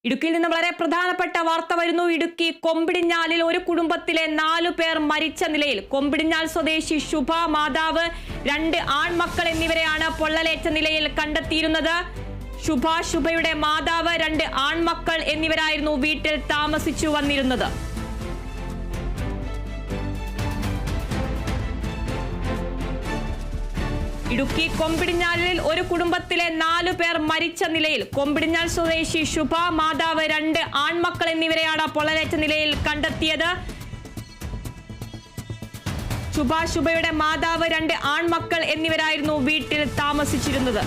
ഇടുക്കിയിൽ നിന്ന് വളരെ പ്രധാനപ്പെട്ട വാർത്ത വരുന്നു. ഇടുക്കി കൊമ്പിടിഞ്ഞാലിൽ ഒരു കുടുംബത്തിലെ 4 പേർ മരിച്ച നിലയിൽ. കൊമ്പിടിഞ്ഞാൽ സ്വദേശി ശുഭ, മാതാവ്, 2 ആൺമക്കൾ എന്നിവരെയാണ് പൊള്ളലേറ്റ നിലയിൽ കണ്ടെത്തിയിരുന്നത്. ശുഭയുടെ മാതാവ്, 2 ആൺമക്കൾ എന്നിവരായിരുന്നു വീട്ടിൽ താമസിച്ചു വന്നിരുന്നത്. ഇടുക്കി കൊമ്പിടിഞ്ഞാലിൽ ഒരു കുടുംബത്തിലെ 4 പേർ മരിച്ച നിലയിൽ. കൊമ്പിടിഞ്ഞാൽ സ്വദേശി ശുഭ, മാതാവ്, 2 ആൺമക്കൾ എന്നിവരെയാണ് പൊള്ളലേറ്റ നിലയിൽ കണ്ടെത്തിയത്. ശുഭയുടെ മാതാവ്, 2 ആൺമക്കൾ എന്നിവരായിരുന്നു വീട്ടിൽ താമസിച്ചിരുന്നത്.